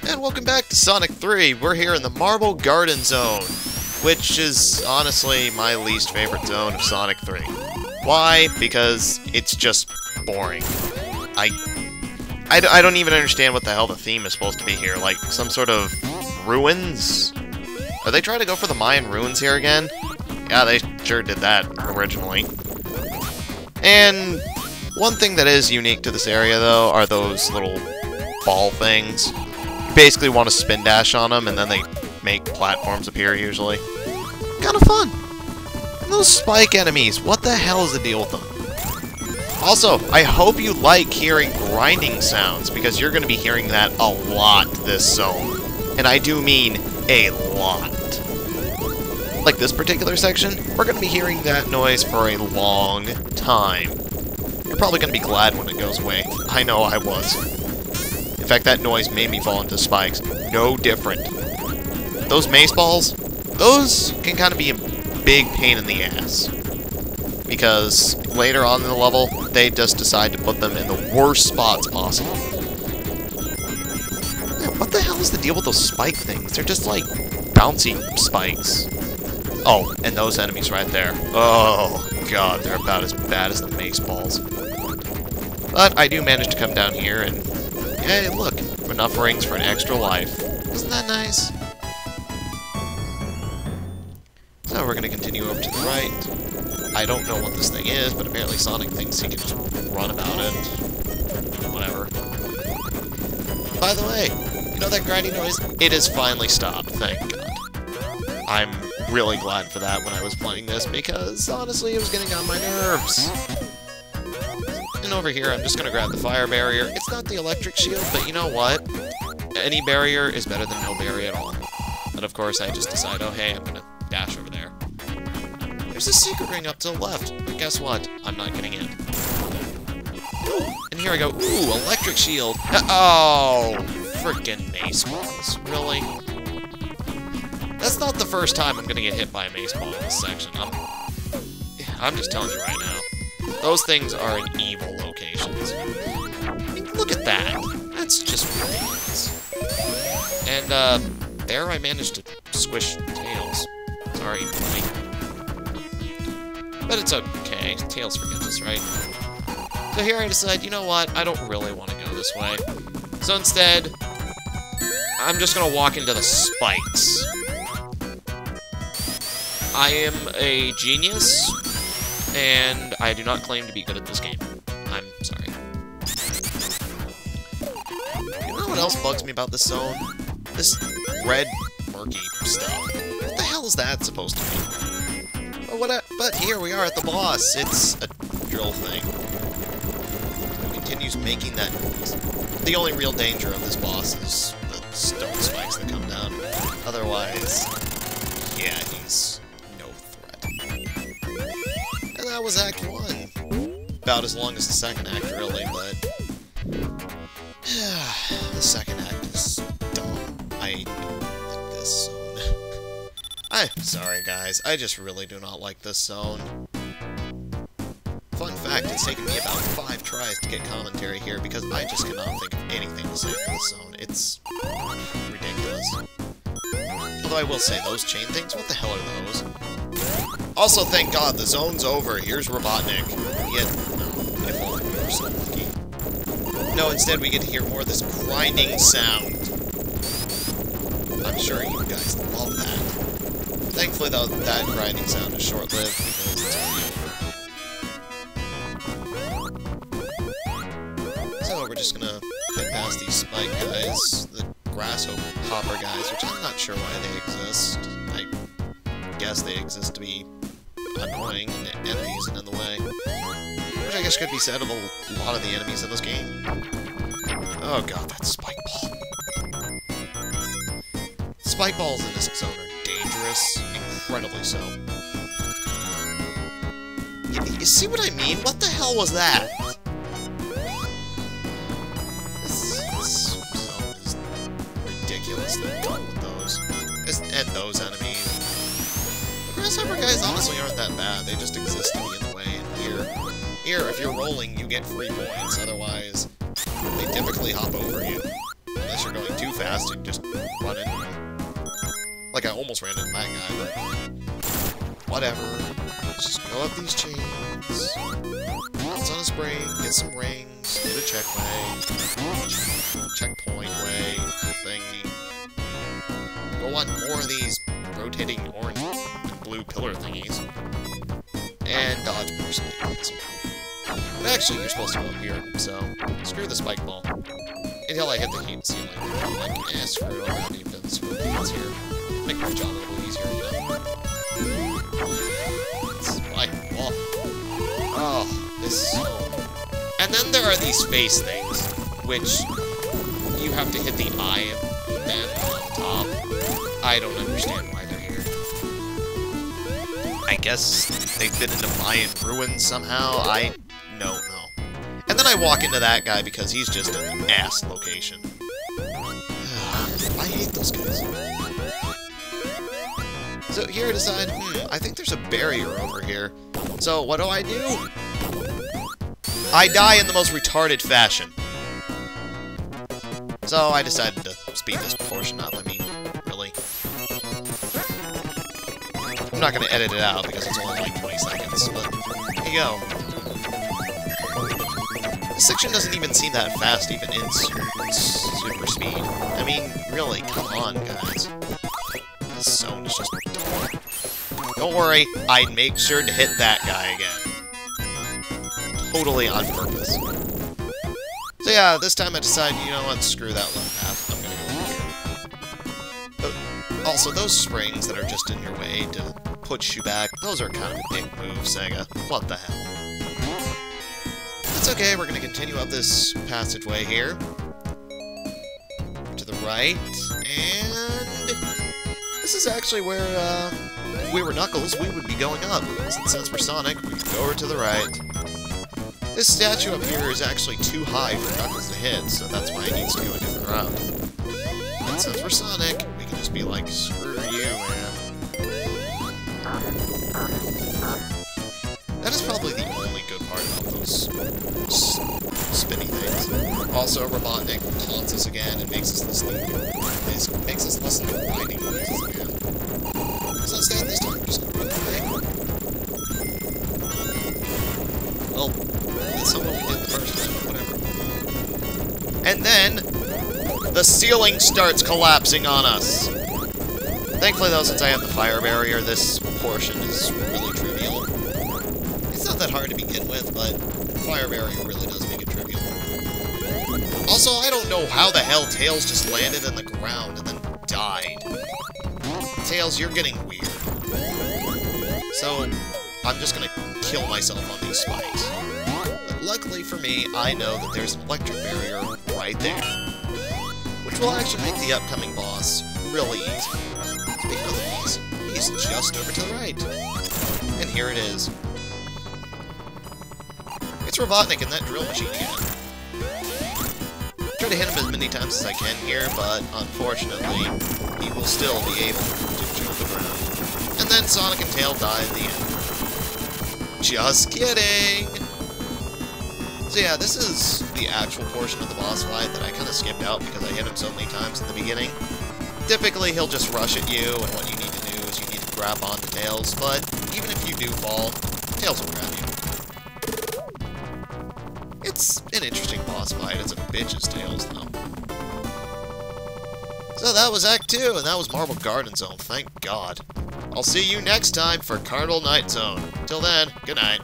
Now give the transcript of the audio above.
And welcome back to Sonic 3. We're here in the Marble Garden Zone, which is honestly my least favorite zone of Sonic 3. Why? Because it's just boring. I don't even understand what the hell the theme is supposed to be here. Like, some sort of ruins? Are they trying to go for the Mayan ruins here again? Yeah, they sure did that originally. And one thing that is unique to this area, though, are those little ball things. You basically want to spin dash on them, and then they make platforms appear, usually. Kind of fun. And those spike enemies, what the hell is the deal with them? Also, I hope you like hearing grinding sounds, because you're going to be hearing that a lot this zone. And I do mean a lot. Like this particular section, we're going to be hearing that noise for a long time. You're probably going to be glad when it goes away. I know I was. In fact, that noise made me fall into spikes. No different. Those mace balls, those can kind of be a big pain in the ass. Because later on in the level, they just decide to put them in the worst spots possible. Yeah, what the hell is the deal with those spike things? They're just like bouncy spikes. Oh, and those enemies right there. Oh, God, they're about as bad as the mace balls. But I do manage to come down here and, hey, look, enough rings for an extra life. Isn't that nice? So we're going to continue over to the right. I don't know what this thing is, but apparently Sonic thinks he can just run about it. Whatever. By the way, you know that grinding noise? It has finally stopped, thank God. I'm really glad for that when I was playing this, because honestly, it was getting on my nerves. And over here, I'm just going to grab the fire barrier. It's not the electric shield, but you know what? Any barrier is better than no barrier at all. And of course, I just decide, oh hey, I'm going to dash over there. There's a secret ring up to the left, but guess what? I'm not getting in. Ooh, and here I go. Ooh, electric shield. Oh, frickin' mace balls. Really? That's not the first time I'm gonna get hit by a mace ball in this section. I'm just telling you right now. Those things are in evil locations. I mean, look at that. That's just ridiculous. And, there I managed to squish Tails. Sorry, buddy. But it's okay. Tails forgives us, right? So here I decide, you know what? I don't really want to go this way. So instead, I'm just gonna walk into the spikes. I am a genius, and I do not claim to be good at this game. I'm sorry. You know what else bugs me about this zone? This red, murky stuff. What the hell is that supposed to be? But here we are at the boss. It's a drill thing. It continues making that noise. The only real danger of this boss is the stone spikes that come down. Otherwise, yeah, he's no threat. And that was Act 1. About as long as the second act, really, but the second act is dumb. I don't like this zone. I'm sorry, guys. I just really do not like this zone. Fun fact, it's taken me about 5 tries to get commentary here because I just cannot think of anything to say for this zone. It's ridiculous. Although I will say, those chain things, what the hell are those? Also, thank God, the zone's over. Here's Robotnik. If only we were so lucky. No, instead we get to hear more of this grinding sound. I'm sure you guys love that. Thankfully, though, that grinding sound is short-lived because it's already over. So we're just gonna get past these spike guys, the grasshopper guys, which I'm not sure why they exist. I guess they exist to be annoying enemies and in the way. Which I guess could be said of a lot of the enemies in this game. Oh god, that spike ball. Spike balls in this zone are dangerous, incredibly so. You see what I mean? What the hell was that? This zone is ridiculously done with those. And those enemies. The grasshopper guys honestly aren't that bad, they just exist to be in the way, and here, if you're rolling, you get free points, otherwise, they typically hop over you. Unless unless you're going too fast and just run into him. Like, I almost ran into that guy, but whatever. Let's just go up these chains, bounce on a spring, get some rings, get a checkpoint way, thingy. Go on more of these rotating orange and blue pillar thingies, and dodge more spikes. But actually, you're supposed to go up here, so screw the spike ball. Until I hit the heat ceiling. I'm like, screw it, I'll grab even screw it here. Make my job a little easier, you know? Spike ball. Oh, this is so... And then there are these face things, which you have to hit the eye of them on top. I don't understand why they're here. I guess they fit into Mayan ruins somehow. I don't know. And then I walk into that guy because he's just an ass location. I hate those guys. So here I decide, I think there's a barrier over here. So what do? I die in the most retarded fashion. So I decided to speed this portion up. I mean, really. I'm not going to edit it out because it's only like 20 seconds, but here you go. This section doesn't even seem that fast, even in super speed. I mean, really, come on, guys. This zone is just... Don't worry, I'd make sure to hit that guy again. Totally on purpose. So yeah, this time I decided, you know what, screw that left path. I'm gonna go over here. But also, those springs that are just in your way to push you back, those are kind of a dick move, Sega. What the hell? It's okay, we're gonna continue up this passageway here. To the right, and... This is actually where, if we were Knuckles, we would be going up. Since we're Sonic, we can go over to the right. This statue up here is actually too high for Knuckles to hit, so that's why he needs to go a different route. And since we're Sonic, we can just be like, screw you, man. That is probably the only good part about those spinny things. Also, Robotnik taunts us again and makes us listen to grinding noises again. So instead, this time, I'm just gonna run away. Well, that's not what we did the first time, whatever. And then, the ceiling starts collapsing on us. Thankfully, though, since I have the fire barrier, this portion is really trivial. It's not that hard to begin with, but the fire barrier really does make it trivial. Also, I don't know how the hell Tails just landed in the ground and then died. Tails, you're getting weird. So, I'm just gonna kill myself on these spikes. But luckily for me, I know that there's an electric barrier right there, which will actually make the upcoming boss really easy. Speaking of the boss, he's just over to the right. And here it is. It's Robotnik in that drill machine again. Try to hit him as many times as I can here, but unfortunately, he will still be able to jump the ground. And then Sonic and Tail die at the end. Just kidding! So yeah, this is the actual portion of the boss fight that I kind of skipped out because I hit him so many times in the beginning. Typically, he'll just rush at you, and what you need to do is you need to grab onto Tails, but even if you do fall, Tails will grab you. It's an interesting boss fight. It's a bitch's Tails, though. So that was Act 2, and that was Marble Garden Zone, thank God. I'll see you next time for Carnival Night Zone. Till then, good night.